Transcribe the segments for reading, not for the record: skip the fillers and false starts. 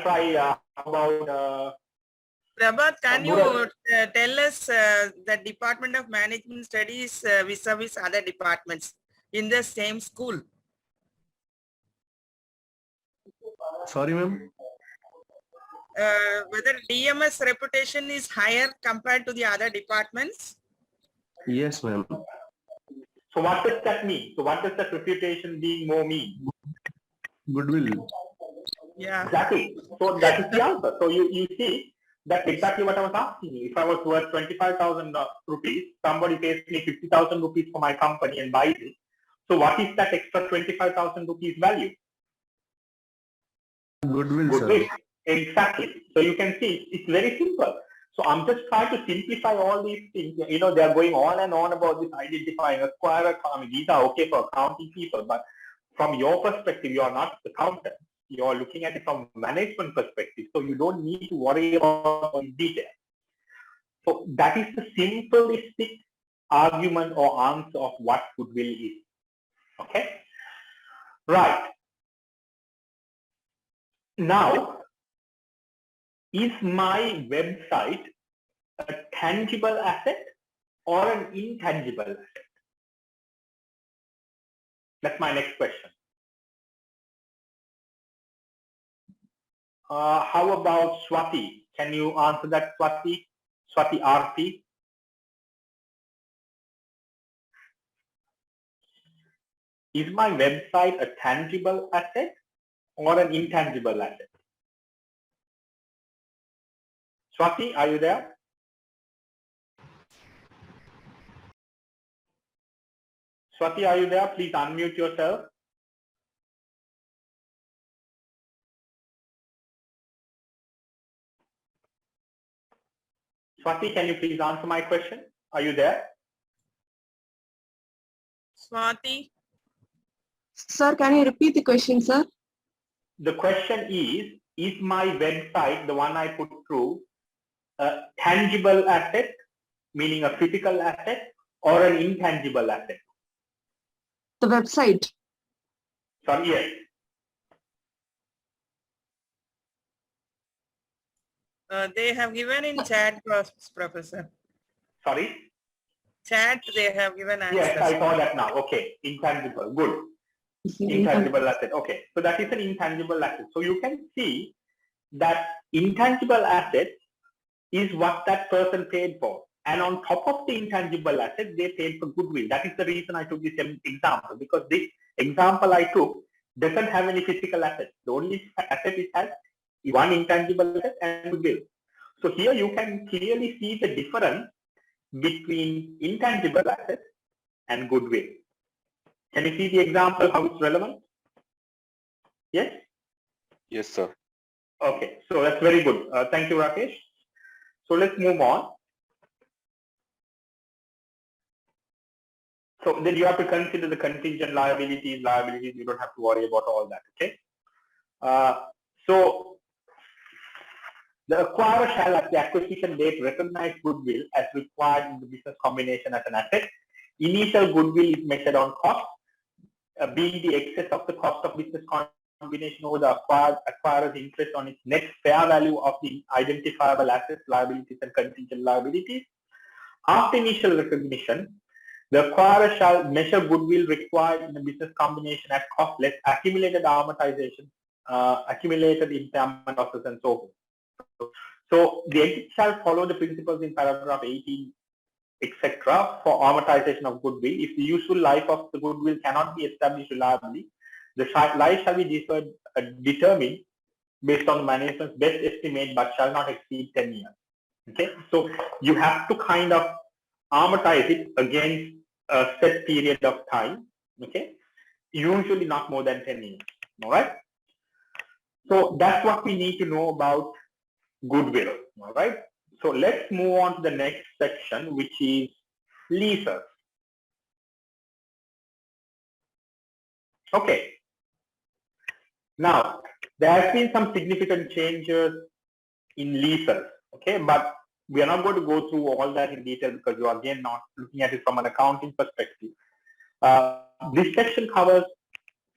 try about Prabhat, can you tell us the Department of Management Studies vis-a-vis other departments in the same school? Sorry, ma'am. Whether DMS reputation is higher compared to the other departments? Yes, ma'am. So what does that mean? So what does that reputation being more mean? Goodwill. Yeah. Exactly. So that is the answer. So you see, that's exactly what I was asking you. If I was worth 25,000 rupees, somebody pays me 50,000 rupees for my company and buys it. So what is that extra 25,000 rupees value? Goodwill, Goodwill. sir. Exactly. So you can see it's very simple. So I'm just trying to simplify all these things. You know, they are going on and on about this identifying acquirer. I mean, these are okay for accounting people, but from your perspective, you are not accountant. You are looking at it from management perspective. So you don't need to worry about in detail. So that is the simplistic argument or answer of what goodwill is. Okay. Right. Now, is my website a tangible asset or an intangible asset? That's my next question. How about Swati? Can you answer that, Swati? Swati RP? Is my website a tangible asset or an intangible asset? Swati, are you there? Swati, are you there? Please unmute yourself. Swati, can you please answer my question? Are you there? Swati? Sir, can you repeat the question, sir? The question is my website, the one I put through, a tangible asset, meaning a physical asset, or an intangible asset? The website. Sorry, yes. They have given in chat, Professor. Sorry? Chat, they have given answers. Yes, I saw that now. Okay, intangible. Good. Intangible asset. Okay, so that is an intangible asset. So you can see that intangible asset is what that person paid for. And on top of the intangible asset, they paid for goodwill. That is the reason I took this example, because this example I took doesn't have any physical assets. The only asset it has is one intangible asset and goodwill. So here you can clearly see the difference between intangible assets and goodwill. Can you see the example, how it's relevant? Yes? Yes, sir. Okay, so that's very good. Thank you, Rakesh. So let's move on. So then you have to consider the contingent liabilities, you don't have to worry about all that, okay? So the acquirer shall at the acquisition date recognize goodwill as required in the business combination as an asset. Initial goodwill is measured on cost, being the excess of the cost of business combination over the acquirer's interest on its net fair value of the identifiable assets, liabilities, and contingent liabilities. After initial recognition, the acquirer shall measure goodwill required in the business combination at cost less accumulated amortization, accumulated impairment losses, and so forth. So the entity shall follow the principles in paragraph 18, etc. for amortization of goodwill. If the useful life of the goodwill cannot be established reliably, the life shall be determined based on management's best estimate, but shall not exceed 10 years. Okay, so you have to kind of amortize it against a set period of time. Okay, usually not more than 10 years. All right. So that's what we need to know about goodwill. All right. So let's move on to the next section, which is leases. Okay. Now, there has been some significant changes in leases. Okay, but we are not going to go through all that in detail because you are again not looking at it from an accounting perspective. This section covers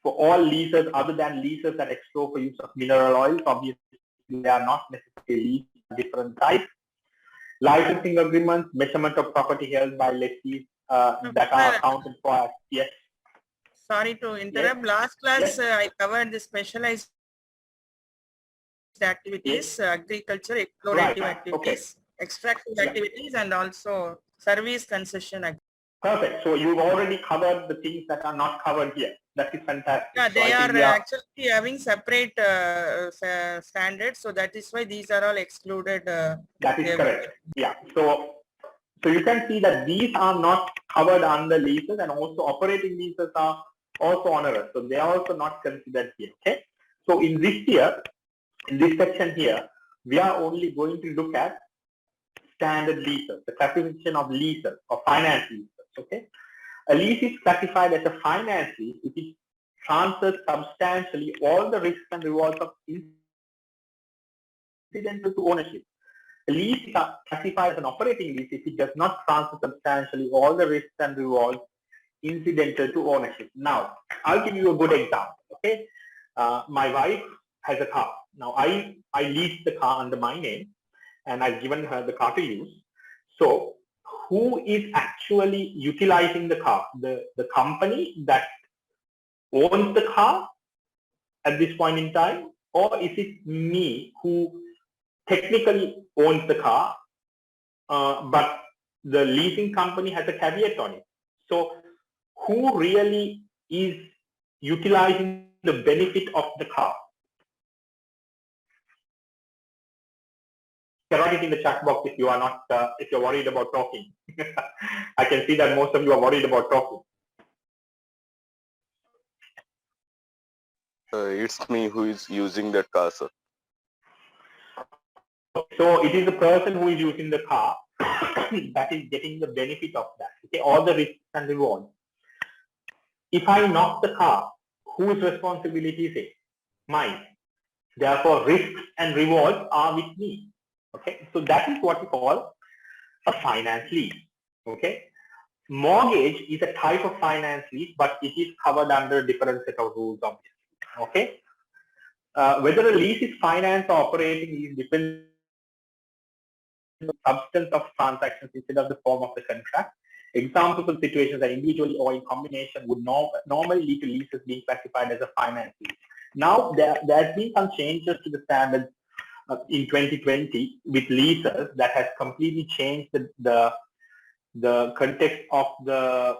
for all leases other than leases that explore for use of mineral oils. Obviously, they are not necessarily different types. Licensing agreements, measurement of property held by lessees that are accounted for as, yes. Sorry to interrupt. Last class, I covered the specialized activities, agriculture, explorative activities, extractive activities, and also service concession activities. Perfect. So you've already covered the things that are not covered here. That is fantastic. Yeah, So they I are think actually having separate standards. So that is why these are all excluded. that is correct. Yeah. So you can see that these are not covered under leases, and also operating leases are also onerous. So they are also not considered here. Okay. So in this section here, we are only going to look at standard leases, the classification of leases or finance leases. Okay. A lease is classified as a finance lease if it transfers substantially all the risks and rewards of incidental to ownership. A lease is classified as an operating lease if it does not transfer substantially all the risks and rewards incidental to ownership. Now, I'll give you a good example. Okay, my wife has a car. Now, I lease the car under my name, and I've given her the car to use. So, who is actually utilizing the car? The company that owns the car at this point in time, or is it me who technically owns the car, but the leasing company has a caveat on it? So who really is utilizing the benefit of the car? You can write it in the chat box if you are not, if you're worried about talking. I can see that most of you are worried about talking. It's me who is using that car, sir. So it is the person who is using the car that is getting the benefit of that. Okay, all the risks and rewards. If I knock the car, whose responsibility is it? Mine. Therefore, risks and rewards are with me. Okay, so that is what we call a finance lease. Okay, mortgage is a type of finance lease, but it is covered under a different set of rules, obviously. Okay, whether a lease is finance or operating lease depends on the substance of transactions instead of the form of the contract. Examples of situations that individually or in combination would normally lead to leases being classified as a finance lease. Now, there has been some changes to the standards in 2020 with leases that has completely changed the context of the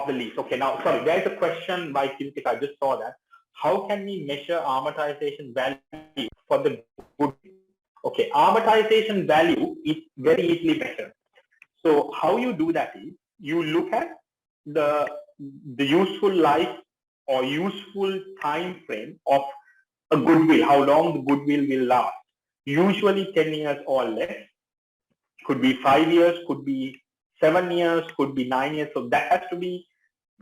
lease. Okay, now, sorry, there is a question by Kirtika, I just saw that. How can we measure amortization value for the goodwill? Okay, amortization value is very easily measured. So how you do that is you look at the useful life or useful time frame of a goodwill, how long the goodwill will last. Usually 10 years or less. Could be 5 years, could be 7 years, could be 9 years. So that has to be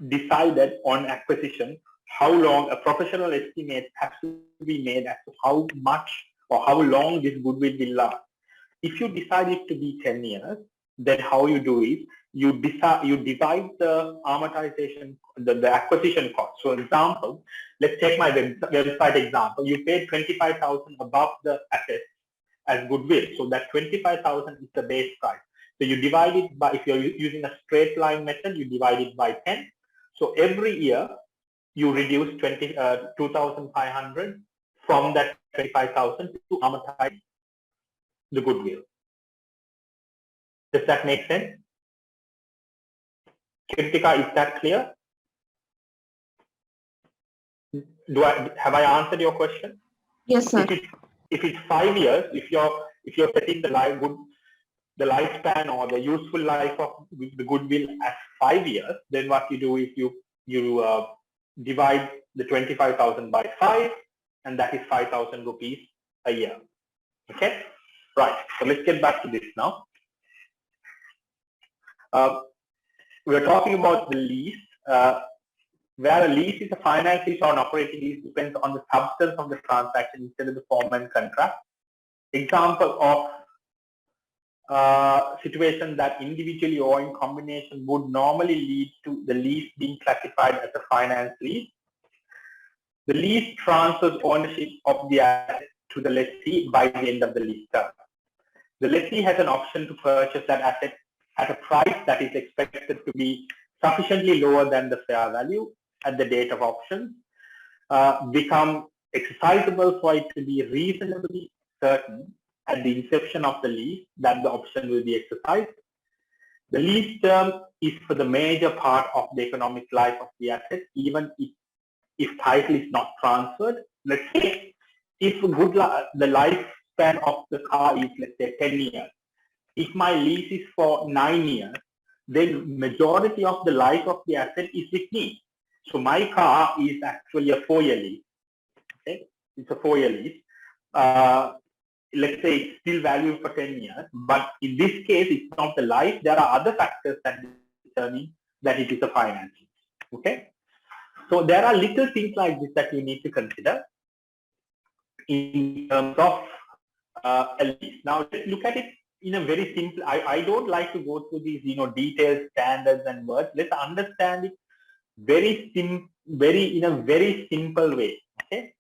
decided on acquisition. How long a professional estimate has to be made as to how much or how long this goodwill will last. If you decide it to be 10 years, then how you do is you divide the amortization, the acquisition cost. So example, let's take my website example. You paid 25,000 above the asset as goodwill. So that 25,000 is the base price. So you divide it by, if you're using a straight line method, you divide it by 10. So every year you reduce 2,500 from that 25,000 to amortize the goodwill. Does that make sense? Kritika, is that clear? Have I answered your question? Yes, sir. If it's 5 years, if you're setting the lifespan or the useful life of the goodwill as 5 years, then what you do is you divide the 25,000 by 5, and that is 5,000 rupees a year. Okay, right. So let's get back to this now. We're talking about the lease. Where a lease is a finance lease or an operating lease depends on the substance of the transaction instead of the form and contract. Example of situation that individually or in combination would normally lead to the lease being classified as a finance lease. The lease transfers ownership of the asset to the lessee by the end of the lease term. The lessee has an option to purchase that asset at a price that is expected to be sufficiently lower than the fair value at the date of option, become exercisable for it to be reasonably certain at the inception of the lease that the option will be exercised. The lease term is for the major part of the economic life of the asset, even if title is not transferred. Let's say if the lifespan of the car is, let's say, 10 years. If my lease is for 9 years, then majority of the life of the asset is with me. So my car is actually a 4-year lease. Okay, it's a 4-year lease. Let's say it's still valued for 10 years, but in this case, it's not the life. There are other factors that determine that it is a financing. Okay, so there are little things like this that you need to consider in terms of a lease. Now let's look at it in a very simple. I don't like to go through these detailed standards and words. Let's understand it in a very simple way. Okay.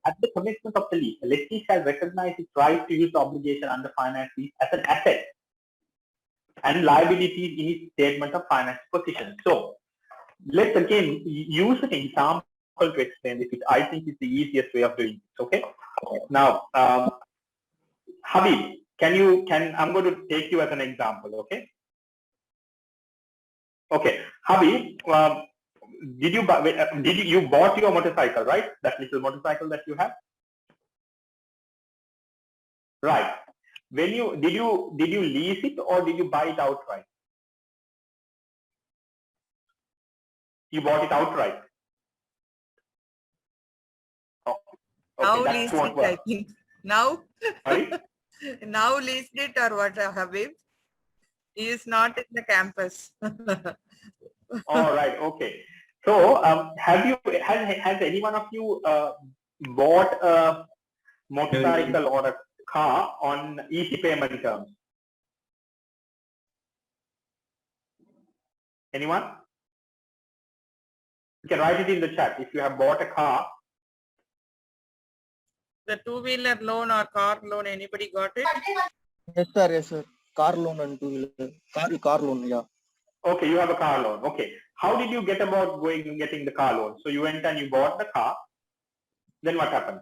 At the commencement of the lease, the lessee shall recognize its right to use the obligation under finance lease as an asset and liabilities in its statement of financial position. So let's again use an example to explain this. I think it's the easiest way of doing this. Okay. Now, Habib, I'm going to take you as an example. Okay. Okay, Habib, you bought your motorcycle, right? That little motorcycle that you have, right? Did you lease it or did you buy it outright? You bought it outright. Oh, okay, Now that leased won't it, work. I think. Now, Sorry? now leased it or what, Habib? He is not in the campus. All right. Okay. So, has any one of you bought a motorcycle or a car on easy payment terms? Anyone? You can write it in the chat if you have bought a car. The two-wheeler loan or car loan, anybody got it? Yes, sir. Yes, sir. Car loan and two-wheeler. Car loan, yeah. Okay, you have a car loan. Okay. How did you get about going and getting the car loan? So you went and you bought the car. Then what happened?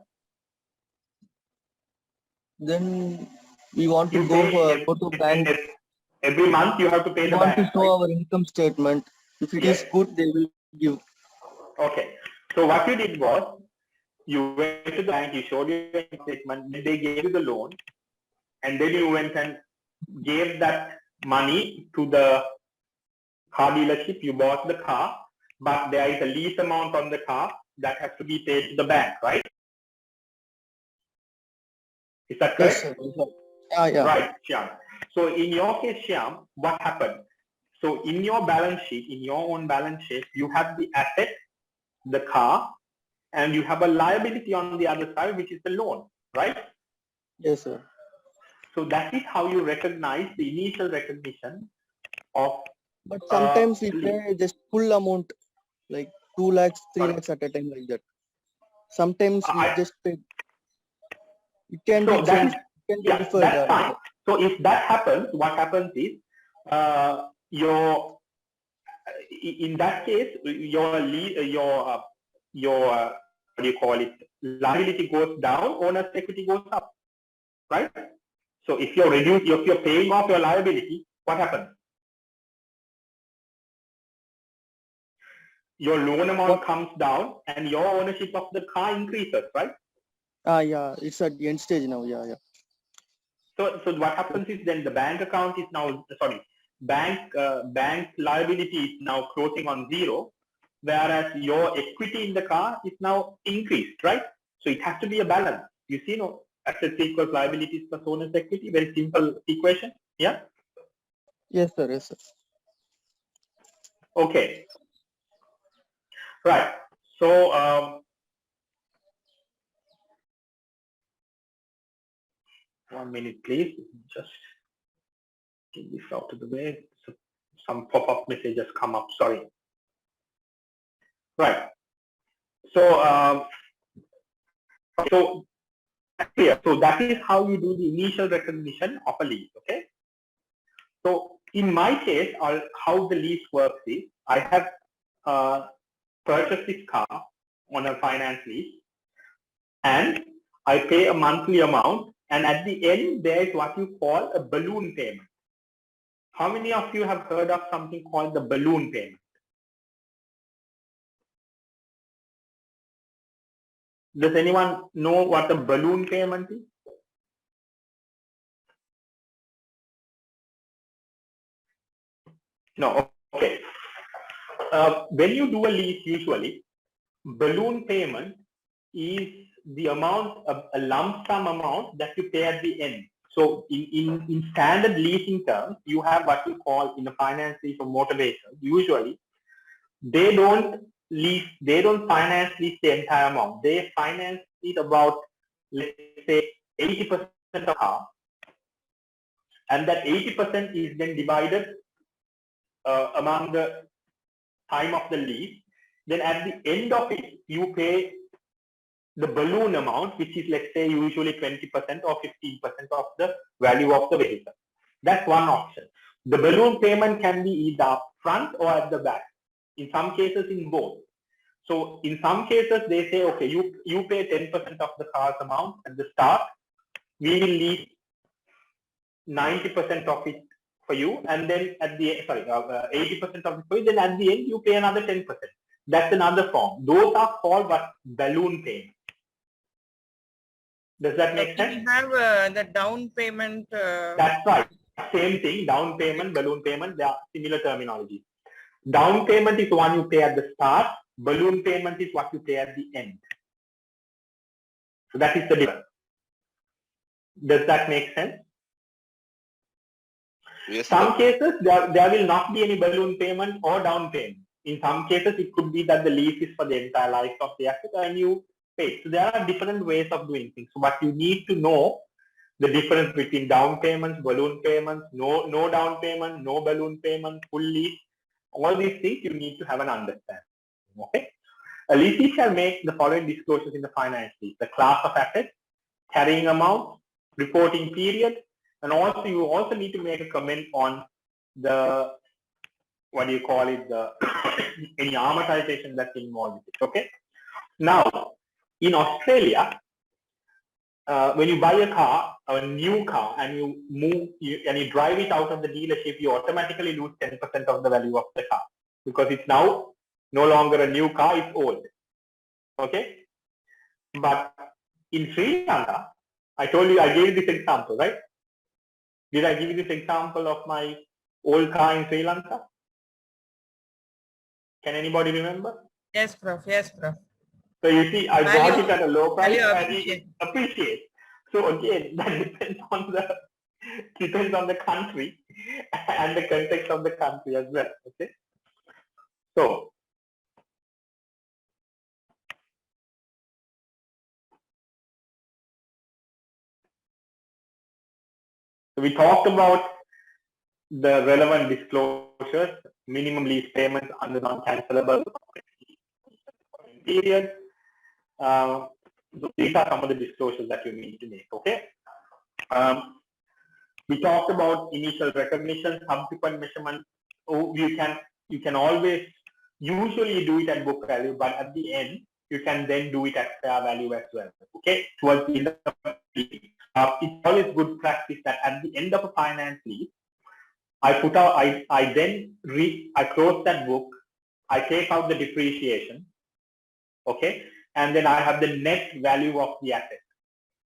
Then we want to You go to bank. Every month you have to pay We the want bank. to show our income statement. If it is Yes. good, they will give. Okay. So what you did was, you went to the bank, you showed your income statement, then they gave you the loan, and then you went and gave that money to the car dealership. You bought the car, but there is a lease amount on the car that has to be paid to the bank, right? Is that correct? Yes, sir. Yes, sir. Yeah. Right, Shyam. So in your case, Shyam, what happened? So in your balance sheet, in your own balance sheet, you have the asset, the car, and you have a liability on the other side, which is the loan, right? Yes, sir. So that is how you recognize the initial recognition of. But sometimes we pay just full amount, like 2 lakhs, 3 lakhs at a time, like that. Sometimes we just pay. It can be changed. It can be deferred. That's fine. So if that happens, what happens is, in that case, your what do you call it? Liability goes down, owner's equity goes up, right? So if you're paying off your liability, what happens? Your loan amount comes down and your ownership of the car increases, right? Yeah, it's at the end stage now. Yeah. So what happens is then the bank account is now, bank liability is now closing on zero, whereas your equity in the car is now increased, right? So it has to be a balance. You see, assets equals liabilities plus owner's equity. Very simple equation. Yeah. Yes, sir. Yes, sir. Okay. Right. So 1 minute, please. Just get this out of the way. So some pop-up messages come up. Sorry. Right. So So here, so that is how you do the initial recognition of a lease. Okay. So in my case, how the lease works is I have purchased this car on a finance lease, and I pay a monthly amount, and at the end there is what you call a balloon payment. How many of you have heard of something called the balloon payment? Does anyone know what a balloon payment is? No. Okay. When you do a lease, usually balloon payment is the amount of a lump sum amount that you pay at the end. So in standard leasing terms, you have what you call in the finance lease or motor vehicle. Usually, they don't finance lease the entire amount. They finance it about, let's say, 80% of the car, and that 80% is then divided among the time of the lease. Then at the end of it, you pay the balloon amount, which is, let's say, usually 20% or 15% of the value of the vehicle. That's one option. The balloon payment can be either up front or at the back. In some cases, in both. So in some cases, they say, okay, you pay 10% of the car's amount at the start. We will lease 90% of it for you, and then at the 80% of it for you. Then at the end, you pay another 10%. That's another form. Those are called what? Balloon payment. Does that make sense? We have the down payment. That's right. Same thing. Down payment, balloon payment. They are similar terminology. Down payment is the one you pay at the start. Balloon payment is what you pay at the end. So that is the difference. Does that make sense? Yes, Some sir. cases, there will not be any balloon payment or down payment. In some cases, it could be that the lease is for the entire life of the asset and you pay. So there are different ways of doing things. So what you need to know the difference between down payments, balloon payments, no down payment, no balloon payment, full lease. All these things you need to have an understanding. Okay. A leasee shall make the following disclosures in the finance lease: the class of assets, carrying amount, reporting period, and also you also need to make a comment on the, what do you call it, the any amortization that's involved with it. Okay. Now, in Australia, when you buy a car, a new car, and you drive it out of the dealership, you automatically lose 10% of the value of the car because it's now no longer a new car, it's old. Okay. But in Sri Lanka, I told you, I gave you this example, right? Did I give you this example of my old car in Sri Lanka? Can anybody remember? Yes, Prof. Yes, Prof. So you see, I bought it at a low price Value and it appreciates. So again, that depends on the country and the context of the country as well. Okay. So we talked about the relevant disclosures, minimum lease payments under non-cancelable period. So these are some of the disclosures that you need to make. Okay. We talked about initial recognition, subsequent measurement. Oh, you can always usually do it at book value, but at the end you can then do it at fair value as well. Okay. Towards the end of the lease, it's always good practice that at the end of a finance lease, I close that book, I take out the depreciation, okay, and then I have the net value of the asset,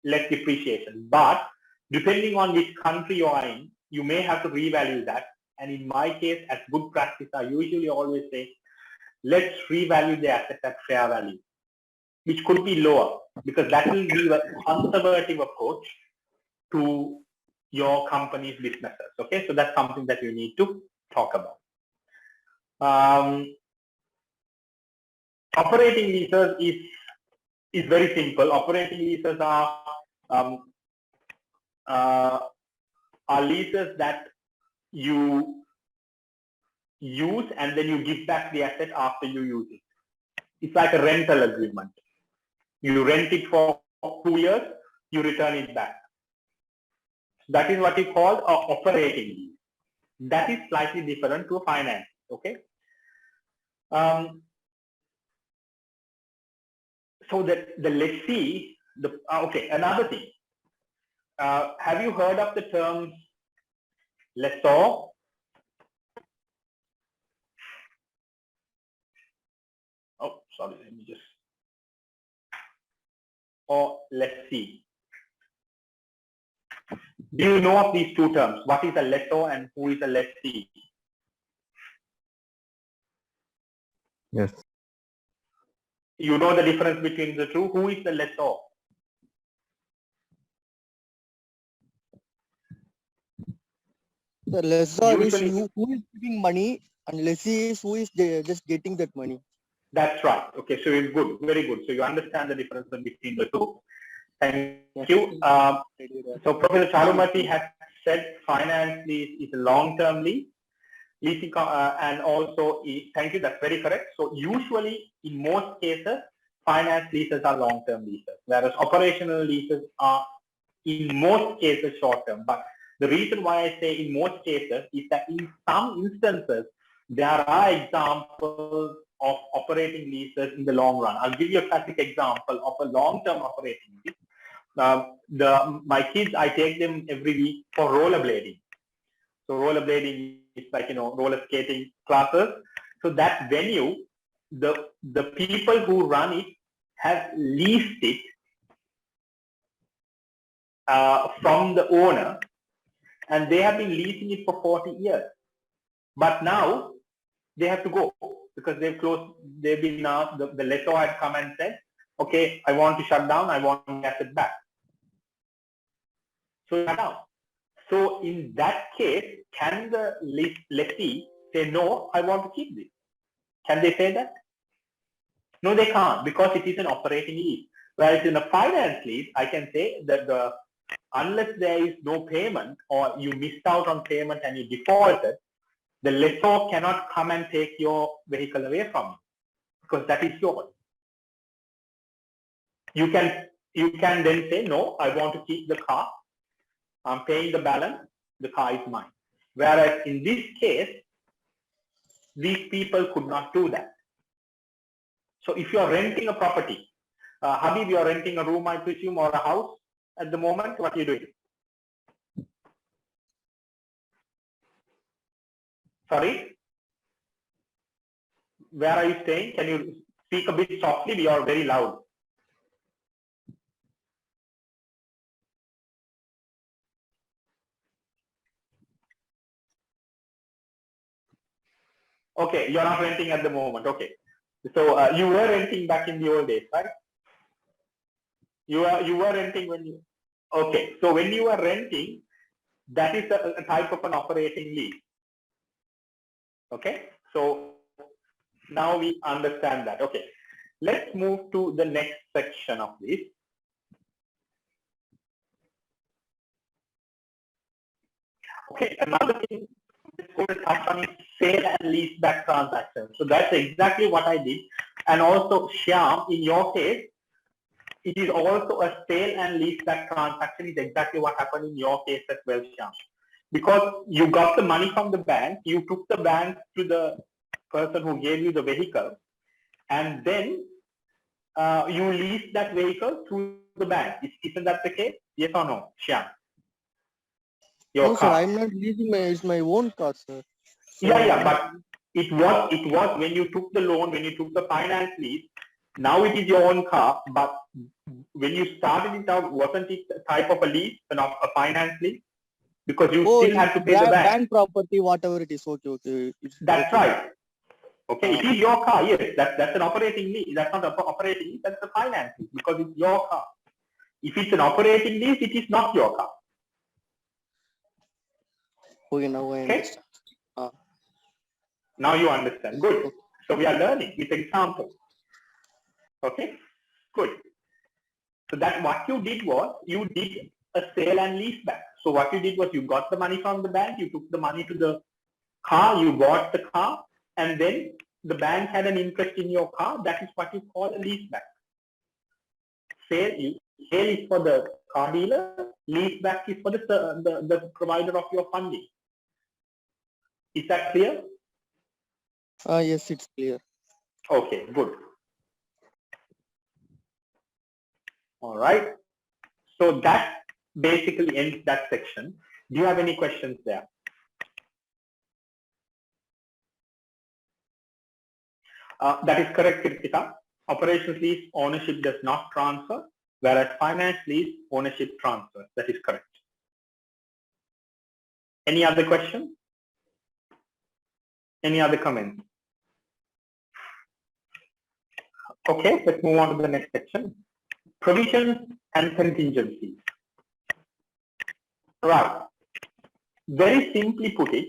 less depreciation. But depending on which country you are in, you may have to revalue that. And in my case, as good practice, I usually always say, let's revalue the asset at fair value, which could be lower, because that will be a conservative approach to your company's businesses. Okay, so that's something that you need to talk about. Operating leases is very simple. Operating leases are leases that you use and then you give back the asset after you use it. It's like a rental agreement. You rent it for 2 years, you return it back. That is what you call operating lease. That is slightly different to finance. Okay. So that the lessee, okay, another thing. Have you heard of the term lessor? Oh, sorry, let me just. Or lessee. Do you know of these two terms? What is a lessor and who is a lessee? Yes. You know the difference between the two? Who is the lessor? The lessor is Usually- who is giving money, and lessee is who is just getting that money. That's right. Okay, so it's good, very good. So you understand the difference between the two. Thank you. So Professor Charumati has said finance lease is a long-term lease. Leasing and also, thank you, that's very correct. So usually in most cases, finance leases are long-term leases, whereas operational leases are in most cases short-term. But the reason why I say in most cases is that in some instances, there are examples of operating leases in the long run. I'll give you a classic example of a long-term operating lease. My kids, I take them every week for rollerblading. So rollerblading is like, roller skating classes. So that venue, the people who run it have leased it from the owner, and they have been leasing it for 40 years. But now they have to go because they've closed. They've been now, the lessor had come and said, okay, I want to shut down. I want to get it back. So now, so in that case, can the lessee say, no, I want to keep this? Can they say that? No, they can't, because it is an operating lease. Whereas in a finance lease, I can say that unless there is no payment or you missed out on payment and you defaulted, the lessor cannot come and take your vehicle away from you because that is yours. You can then say, no, I want to keep the car. I'm paying the balance. The car is mine. Whereas in this case, these people could not do that. So if you are renting a property, Habib, you are renting a room, I presume, or a house at the moment, what are you doing? Sorry? Where are you staying? Can you speak a bit softly? We are very loud. Okay, you're not renting at the moment. Okay. So you were renting back in the old days, right? You were renting when you, okay. So when you are renting, that is a type of an operating lease. Okay. So now we understand that. Okay. Let's move to the next section of this. Okay. Another thing is touch on sale and lease back transactions. So that's exactly what I did. And also Shyam, in your case, it is also a sale and lease back transaction is exactly what happened in your case as well, Shyam. Because you got the money from the bank, you took the bank to the person who gave you the vehicle, and then you lease that vehicle through the bank. Isn't that the case? Yes or no, Shyam? Your No, car. sir, I'm not leasing it's my own car, sir. So Yeah, but it was when you took the loan, when you took the finance lease. Now it is your own car, but when you started it out, wasn't it a type of a lease, a finance lease? Because you still had to pay the bank. property, whatever it is. Okay. That's right. Okay, it is your car. Yes, that's an operating lease. That's not an operating lease. That's a finance lease because it's your car. If it's an operating lease, it is not your car. Okay, now I Okay. understand. Now you understand. Good. So we are learning with examples. Okay. Good. So that what you did was you did a sale and lease back. So what you did was you got the money from the bank, you took the money to the car, you bought the car, and then the bank had an interest in your car. That is what you call a lease back. Sale Sale is for the car dealer, lease back is for the provider of your funding. Is that clear? Yes, it's clear. Okay, good. All right. So that basically ends that section. Do you have any questions there? That is correct, Kirtika. Operations lease ownership does not transfer, whereas finance lease ownership transfers. That is correct. Any other questions? Any other comments? Okay, let's move on to the next section. Provisions and contingencies. Right. Very simply put it,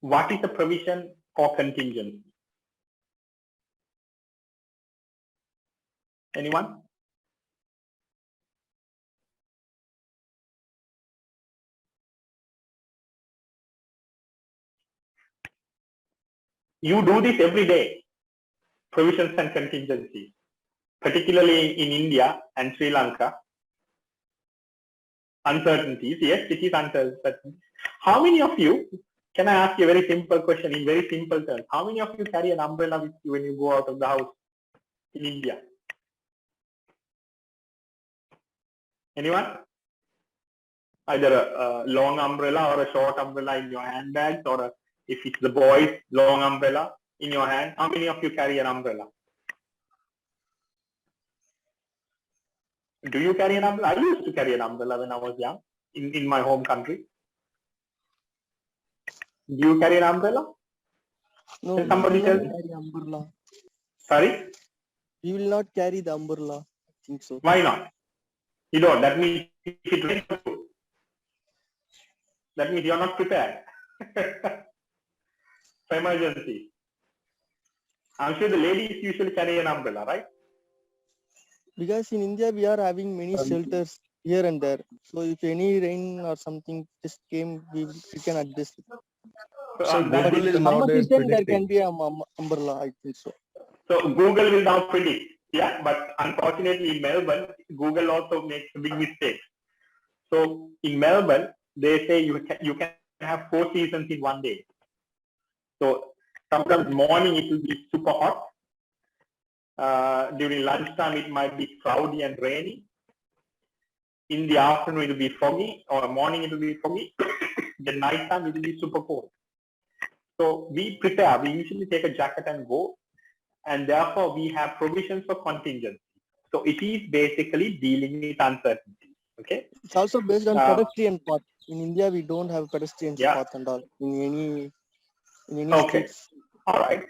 what is a provision or contingency? Anyone? You do this every day, provisions and contingencies, particularly in India and Sri Lanka. Uncertainties, yes, it is uncertain. How many of you, can I ask you a very simple question in very simple terms? How many of you carry an umbrella with you when you go out of the house in India? Anyone? Either a long umbrella or a short umbrella in your handbags, or if it's the boys, long umbrella in your hand. How many of you carry an umbrella? Do you carry an umbrella? I used to carry an umbrella when I was young in my home country. Do you carry an umbrella? No, Can somebody we tell will me? not carry umbrella. Sorry? We will not carry the umbrella. I think so. Why not? You don't. That means if it rains, that means you're not prepared for emergency. I'm sure the ladies usually carry an umbrella, right? Because in India we are having many shelters here and there. So if any rain or something just came, we can adjust it. So That Google is is Summer nowadays season there predicting. can be a umbrella. I think so. so Google will now predict. Yeah, but unfortunately in Melbourne, Google also makes a big mistake. So in Melbourne, they say you can have 4 seasons in one day. So sometimes morning it will be super hot. During lunchtime it might be cloudy and rainy. In the afternoon it will be foggy, or morning it will be foggy. The night time it will be super cold. So we prepare. We usually take a jacket and go, and therefore we have provisions for contingency. So it is basically dealing with uncertainty. Okay. It's also based on pedestrian path. In India we don't have pedestrian path and all in any Okay. streets. All right.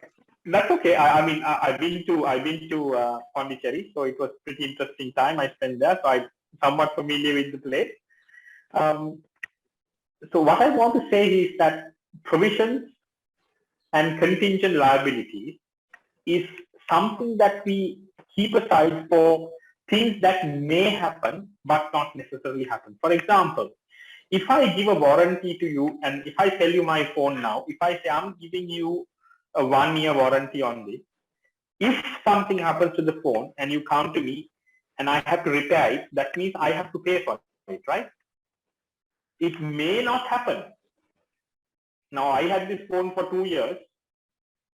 That's okay. I mean, I've been to Pondicherry, so it was pretty interesting time I spent there. So I'm somewhat familiar with the place. So what I want to say is that provisions and contingent liabilities is something that we keep aside for things that may happen but not necessarily happen. For example, if I give a warranty to you, and if I sell you my phone now, if I say I'm giving you a 1-year warranty on this, if something happens to the phone and you come to me and I have to repair it, that means I have to pay for it, right? It may not happen. Now I had this phone for 2 years.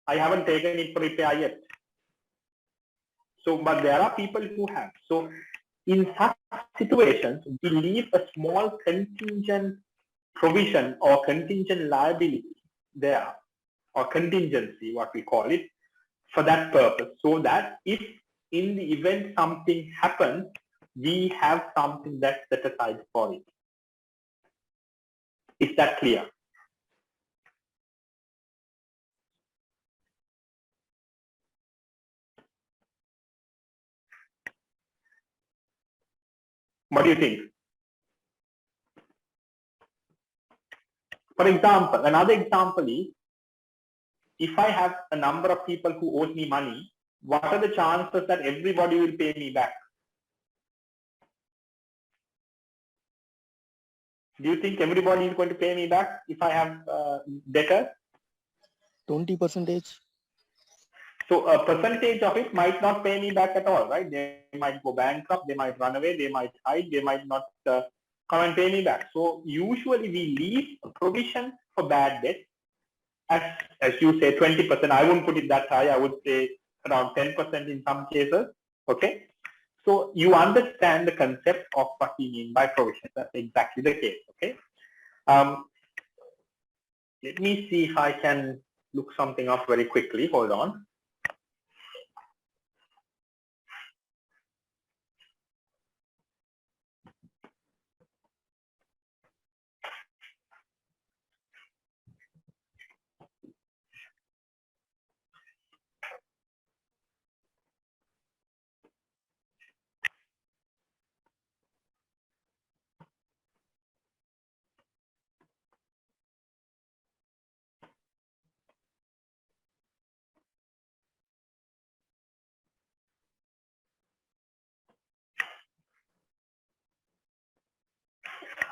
I haven't taken it for repair yet. So, but there are people who have. So in such situations, we leave a small contingent provision or contingent liability there, or contingency, what we call it, for that purpose, so that if in the event something happens, we have something that's set aside for it. Is that clear? What do you think? For example, another example is, if I have a number of people who owe me money, what are the chances that everybody will pay me back? Do you think everybody is going to pay me back if I have debtors? 20%. So a percentage of it might not pay me back at all, right? They might go bankrupt, they might run away, they might hide, they might not come and pay me back. So usually we leave a provision for bad debt as you say 20%. I wouldn't put it that high. I would say around 10% in some cases. Okay. So you understand the concept of what we mean by provision. That's exactly the case. Okay. Let me see if I can look something up very quickly. Hold on.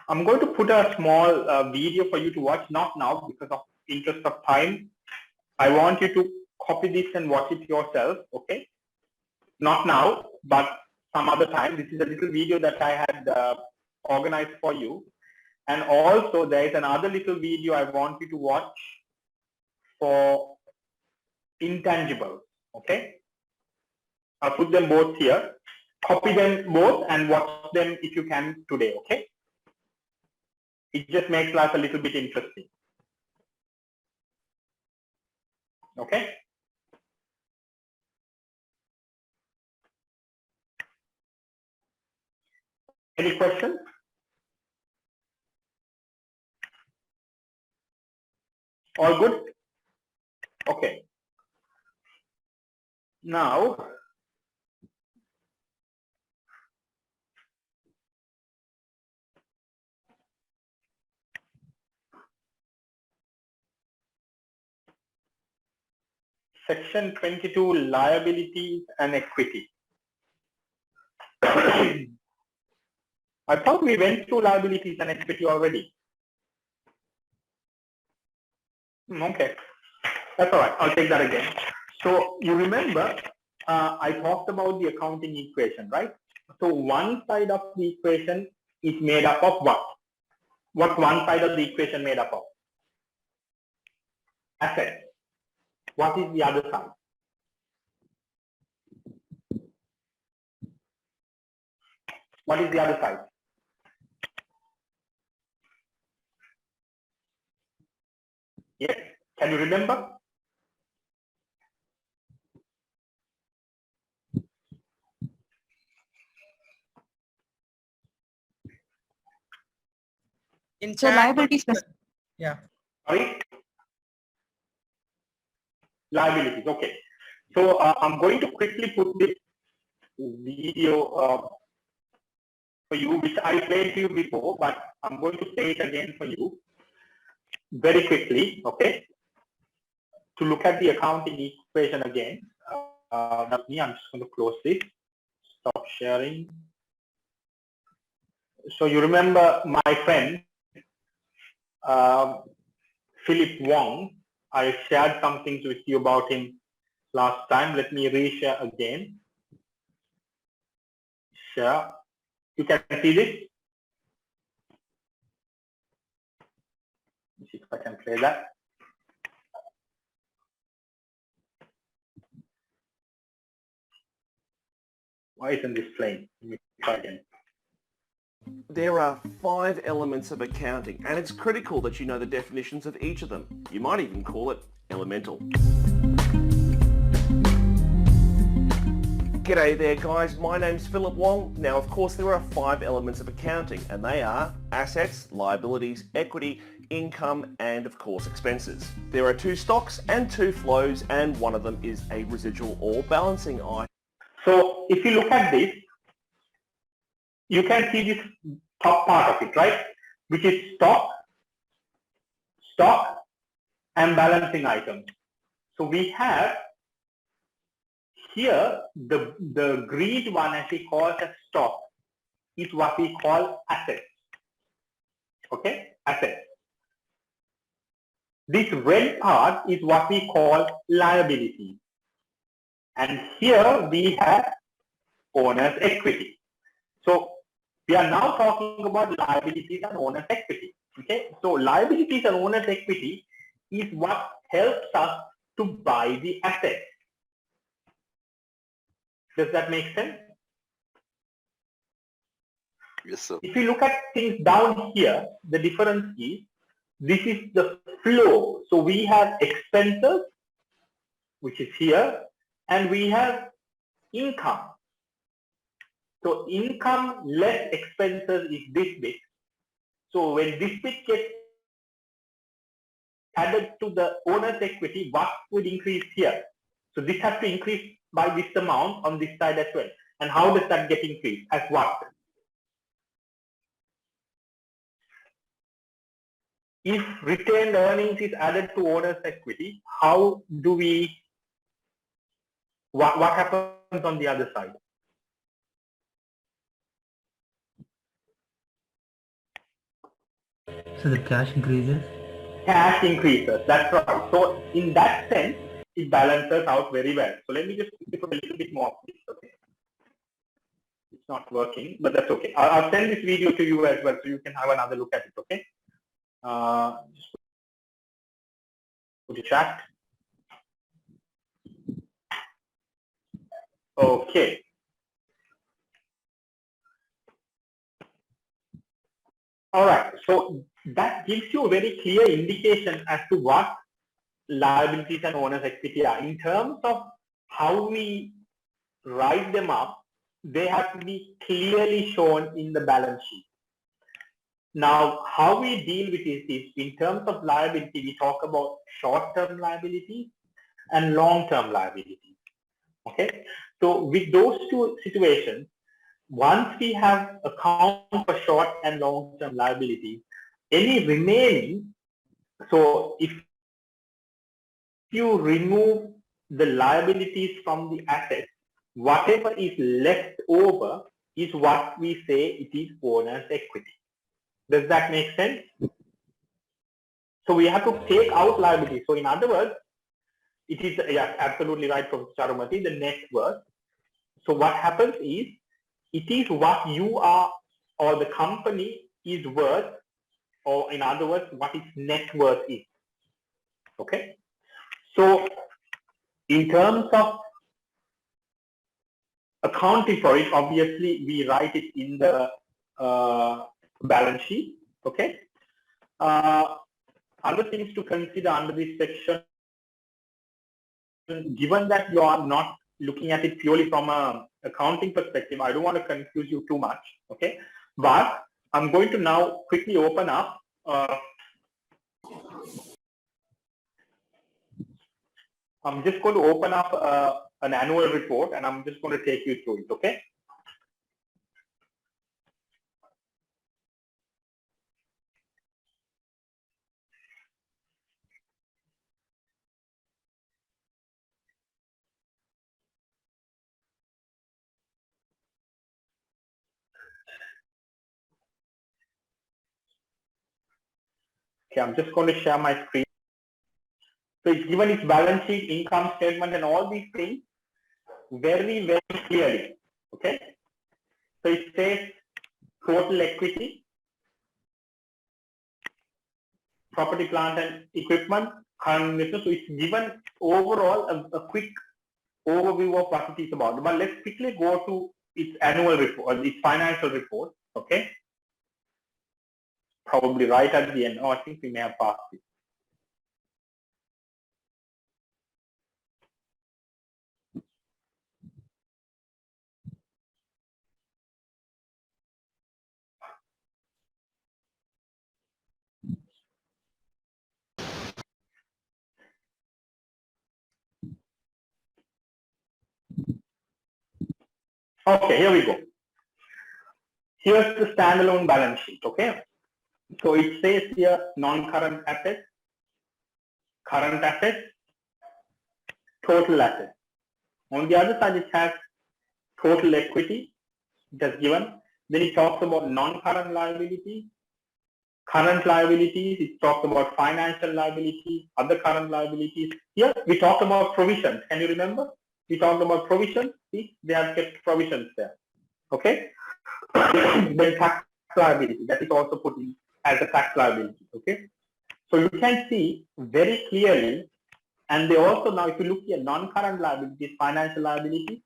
I'm going to put a small video for you to watch, not now because of interest of time. I want you to copy this and watch it yourself, okay? Not now, but some other time. This is a little video that I had organized for you. And also there is another little video I want you to watch for intangibles, okay? I'll put them both here. Copy them both and watch them if you can today, okay? It just makes life a little bit interesting. Okay? Any questions? All good? Okay. Now, Section 22, liabilities and equity. I thought we went through liabilities and equity already. Okay, that's all right. I'll take that again. So you remember, I talked about the accounting equation, right? So one side of the equation is made up of what? What's one side of the equation made up of? Assets. What is the other side? What is the other side? Yes, can you remember? In So chat, liabilities. yeah. Sorry? Liabilities, okay. So I'm going to quickly put this video for you, which I played to you before, but I'm going to play it again for you very quickly, okay? To look at the accounting equation again. Not me, I'm just going to close this, stop sharing. So you remember my friend, Philip Wong. I shared some things with you about him last time. Let me reshare again. Share. You can see this. Let's see if I can play that. Why isn't this playing? Let me try again. There are 5 elements of accounting, and it's critical that you know the definitions of each of them. You might even call it elemental. G'day there guys, my name's Philip Wong. Now of course there are 5 elements of accounting, and they are assets, liabilities, equity, income, and of course expenses. There are 2 stocks and 2 flows, and one of them is a residual or balancing item. So if you look at this, you can see this top part of it, right? Which is stock, and balancing items. So we have here the green one, as we call as stock, is what we call assets. Okay, assets. This red part is what we call liability. And here we have owner's equity. So we are now talking about liabilities and owner's equity. Okay, so liabilities and owner's equity is what helps us to buy the asset. Does that make sense? Yes, sir. If you look at things down here, the difference is this is the flow. So we have expenses, which is here, and we have income. So income less expenses is this bit. So when this bit gets added to the owner's equity, what would increase here? So this has to increase by this amount on this side as well. And how does that get increased? As what? If retained earnings is added to owner's equity, how do we, what happens on the other side? So the cash increases? Cash increases, that's right. So in that sense, it balances out very well. So let me just put a little bit more of this, okay? It's not working, but that's okay. I'll send this video to you as well so you can have another look at it, okay? Just put a chat. Okay. All right. So that gives you a very clear indication as to what liabilities and owner's equity are. In terms of how we write them up, they have to be clearly shown in the balance sheet. Now, how we deal with this is, in terms of liability, we talk about short-term liabilities and long-term liabilities. Okay, so with those two situations, once we have account for short and long-term liabilities, any remaining, so if you remove the liabilities from the assets, whatever is left over is what we say it is owner's equity. Does that make sense? So we have to take out liabilities. So in other words, it is, yeah, absolutely right, Professor Charumati, the net worth. So what happens is, it is what you are or the company is worth, or in other words, what its net worth is. Okay. So in terms of accounting for it, obviously we write it in the balance sheet. Okay. Other things to consider under this section, given that you are not looking at it purely from a accounting perspective, I don't want to confuse you too much, okay? But I'm going to now quickly open up I'm just going to open up an annual report, and I'm just going to take you through it, okay? Okay, I'm just going to share my screen. So it's given its balance sheet, income statement, and all these things very, very clearly, okay? So it says total equity, property, plant, and equipment, current business. So it's given overall a quick overview of what it is about. But let's quickly go to its annual report, its financial report, okay? Probably right at the end. Oh, I think we may have passed it. Okay, here we go. Here's the standalone balance sheet, okay? So it says here non-current assets, current assets, total assets. On the other side, it has total equity, just given. Then it talks about non-current liabilities, current liabilities, it talks about financial liabilities, other current liabilities. Here we talked about provisions. Can you remember? we talked about provisions. See, they have kept provisions there. Okay. Then tax liability, that is also put in as a tax liability. Okay. So you can see very clearly, and they also now, if you look at non-current liabilities, financial liabilities,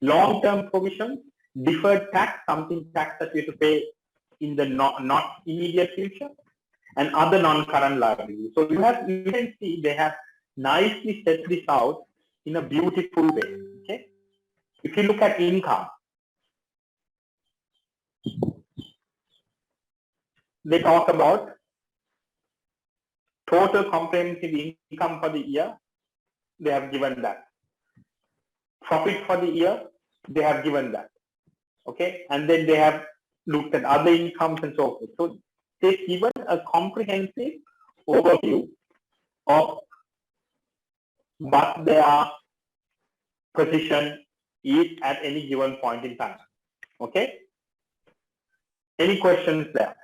long-term provisions, deferred tax, something tax that you have to pay in the not immediate future, and other non-current liabilities. So you can see they have nicely set this out in a beautiful way. Okay. If you look at income, they talk about total comprehensive income for the year. They have given that. Profit for the year, they have given that. Okay. And then they have looked at other incomes and so forth. So they've given a comprehensive overview of what their position is at any given point in time. Okay. Any questions there?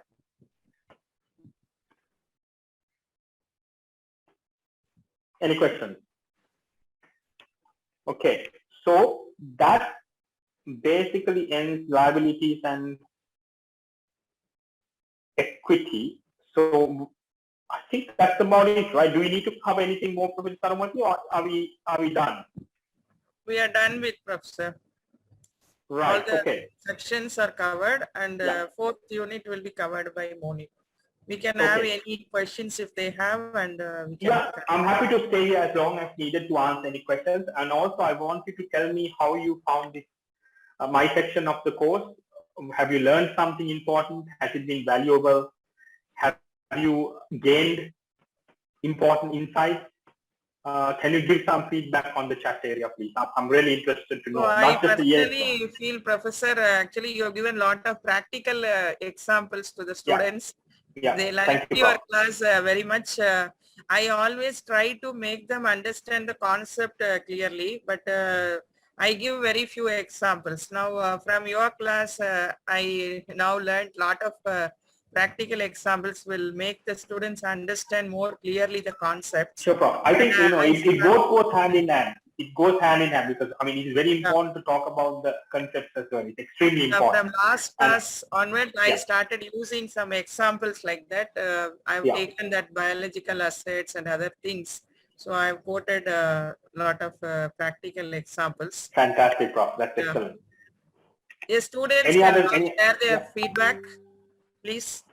Any questions? Okay. So that basically ends liabilities and equity. So I think that's about it, right? Do we need to cover anything more, Professor Saramati, or are we done? We are done with Professor. Right. All the Okay. sections are covered, and Yeah. fourth unit will be covered by Moni. We can have Okay. any questions if they have, and we can. Yeah, I'm happy to stay here as long as needed to answer any questions. And also, I want you to tell me how you found this, my section of the course. Have you learned something important? Has it been valuable? Have you gained important insights? Can you give some feedback on the chat area, please? I'm really interested to know. So I Not just the yes. personally feel, Professor, actually you have given a lot of practical examples to the students. Yeah. They Thank like you, your Prof. class very much. I always try to make them understand the concept clearly, but I give very few examples. Now from your class, I now learned a lot of practical examples will make the students understand more clearly the concepts. Sure, Prof. I think, it both goes hand in hand. It goes hand in hand because, I mean, it's very important to talk about the concepts as well. It's extremely important. From last class onward, I Yeah. started using some examples like that. I've Yeah. taken that biological assets and other things. So I've quoted a lot of practical examples. Fantastic, Prof. That's excellent. The students Any can other- now any- share their yeah. feedback, please.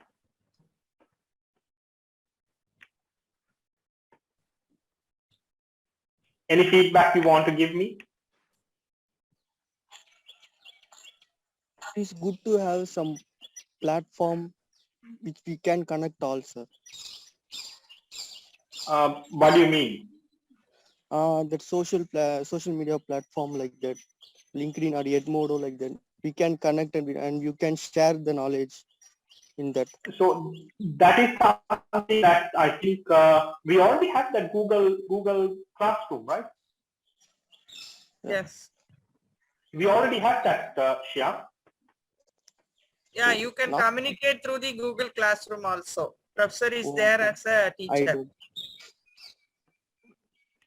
Any feedback you want to give me? It's good to have some platform which we can connect all, sir. What do you mean? That social media platform like that, LinkedIn or Edmodo like that, we can connect and you can share the knowledge in that. So that is something that I think we already have that Google Classroom, right? Yes. We already have that, Shia. Yeah, you can Not- communicate through the Google Classroom also. Professor is Oh, there okay. as a I teacher. do.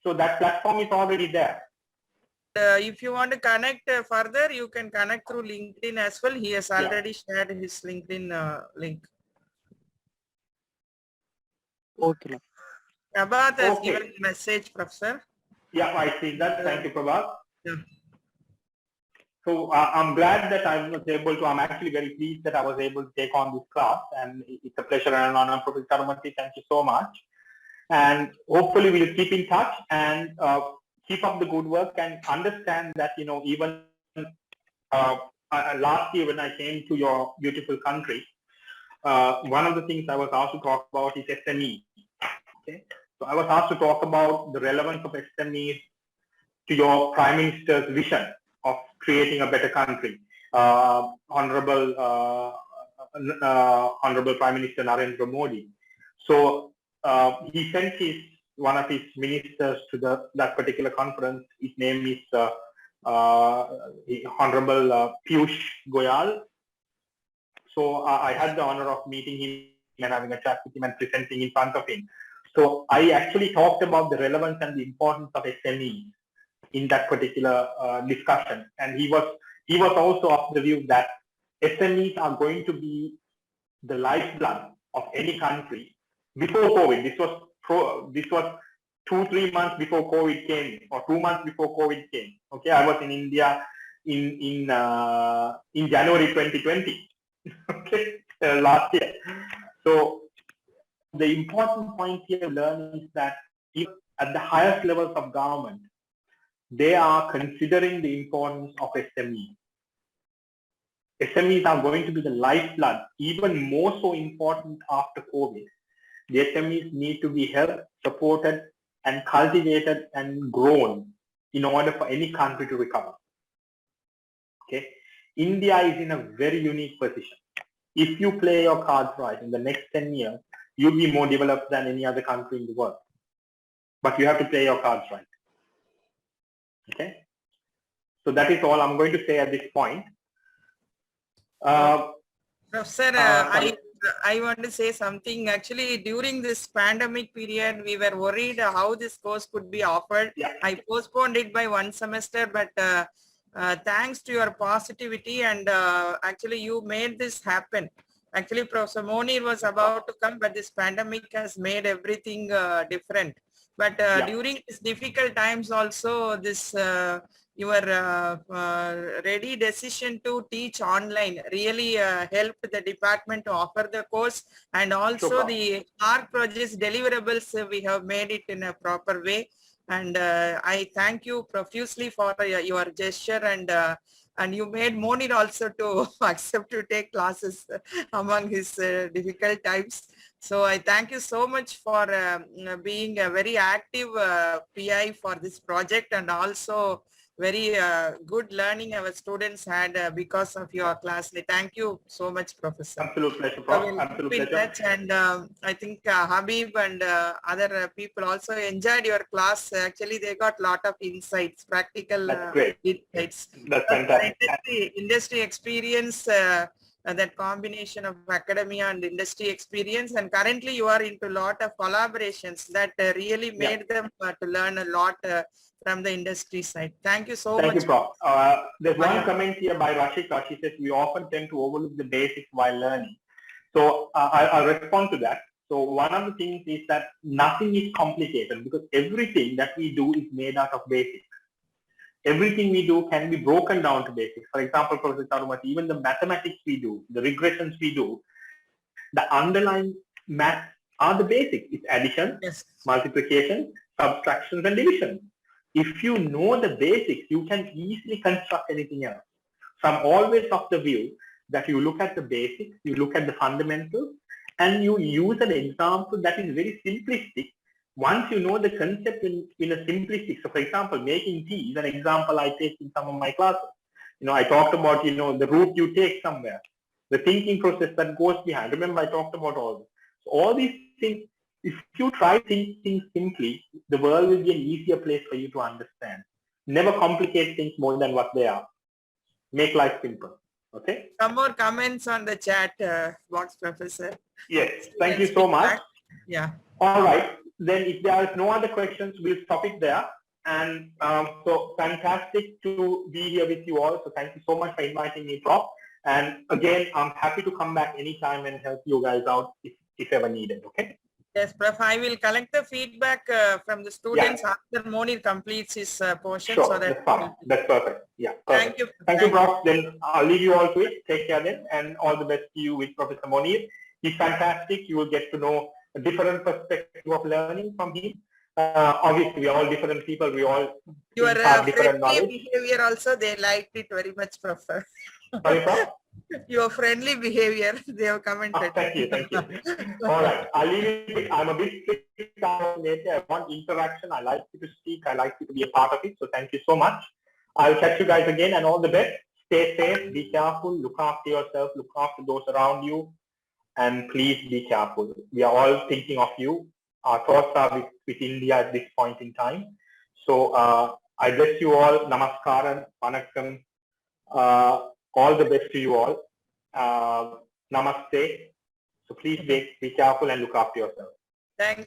So that platform is already there. If you want to connect further, you can connect through LinkedIn as well. He has already shared his LinkedIn link. Okay, ma'am. Prabhat has Okay. given message, Professor. Yeah, I see that. Thank you, Prabhat. Yeah. So I'm glad that I was able to, I'm actually very pleased that I was able to take on this class, and it's a pleasure and an honor, Professor Saramati. Thank you so much. And hopefully we'll keep in touch and keep up the good work and understand that, even last year when I came to your beautiful country, one of the things I was asked to talk about is SME. Okay? So I was asked to talk about the relevance of SMEs to your Prime Minister's vision of creating a better country. Honorable Prime Minister Narendra Modi. So he sent one of his ministers to that particular conference. His name is Honorable Piyush Goyal. So I had the honor of meeting him and having a chat with him and presenting in front of him. So I actually talked about the relevance and the importance of SMEs in that particular discussion, and he was also of the view that SMEs are going to be the lifeblood of any country before COVID. This was 2-3 months before COVID came, or 2 months before COVID came. Okay, I was in India in January 2020. Okay, last year. So the important point here to learn is that even at the highest levels of government, they are considering the importance of SMEs. SMEs are going to be the lifeblood, even more so important after COVID. The SMEs need to be helped, supported, and cultivated and grown in order for any country to recover. Okay, India is in a very unique position. If you play your cards right, in the next 10 years, you'll be more developed than any other country in the world. But you have to play your cards right. Okay, so that is all I'm going to say at this point. Professor, I want to say something. Actually, during this pandemic period, we were worried how this course could be offered. Yeah. I postponed it by 1 semester, but thanks to your positivity and actually you made this happen. Actually, Professor Monir was about to come, but this pandemic has made everything different. But during these difficult times also, this your ready decision to teach online really helped the department to offer the course, and also the ARC projects deliverables, we have made it in a proper way. And I thank you profusely for your gesture, and you made Monir also to accept to take classes among his difficult times. So I thank you so much for being a very active PI for this project, and also very good learning our students had because of your class. Thank you so much, Professor. Absolute pleasure, Prof. Absolute pleasure. And I think Habib and other people also enjoyed your class. Actually, they got a lot of insights, practical insights. That's fantastic. Industry experience, that combination of academia and industry experience, and currently you are into a lot of collaborations that really made them to learn a lot from the industry side. Thank you so much. Thank you, Prof. There's one comment here by Rashika. She says we often tend to overlook the basics while learning. So I'll respond to that. So one of the things is that nothing is complicated, because everything that we do is made out of basics. Everything we do can be broken down to basics. For example, Professor Charumati, even the mathematics we do, the regressions we do, the underlying math are the basics. It's addition, multiplication, subtractions, and division. If you know the basics, you can easily construct anything else. So I'm always of the view that you look at the basics, you look at the fundamentals, and you use an example that is very simplistic. Once you know the concept in a simplistic, so for example, making tea is an example I take in some of my classes. I talked about, the route you take somewhere, the thinking process that goes behind. Remember, I talked about all this. So all these things, if you try to think things simply, the world will be an easier place for you to understand. Never complicate things more than what they are. Make life simple. Okay? Some more comments on the chat box, Professor. Yes. Thank you so much. Yeah. All right. Then if there are no other questions, we'll stop it there. And so fantastic to be here with you all. So thank you so much for inviting me, Prof. And again, I'm happy to come back anytime and help you guys out if ever needed. Okay? Yes, Prof. I will collect the feedback from the students after Monir completes his portion. Sure, so that that's fine. That's perfect. Yeah. Perfect. Thank you. Thank you, Prof. Then I'll leave you all to it. Take care then, and all the best to you with Professor Monir. He's fantastic. You will get to know a different perspective of learning from him. Obviously, we are all different people. We all have different friendly knowledge. behavior also, they liked it very much, Professor. Sorry, Prof? Your friendly behavior, they have commented. Oh, thank you. All right, I'll leave it. I'm a bit strict nature. I want interaction. I like you to speak. I like you to be a part of it. So thank you so much. I'll catch you guys again, and all the best. Stay safe, be careful, look after yourself, look after those around you, and please be careful. We are all thinking of you. Our thoughts are with India at this point in time. So I bless you all. Namaskaram, Vanakkam. All the best to you all. Namaste. So please be careful and look after yourself. Thank you.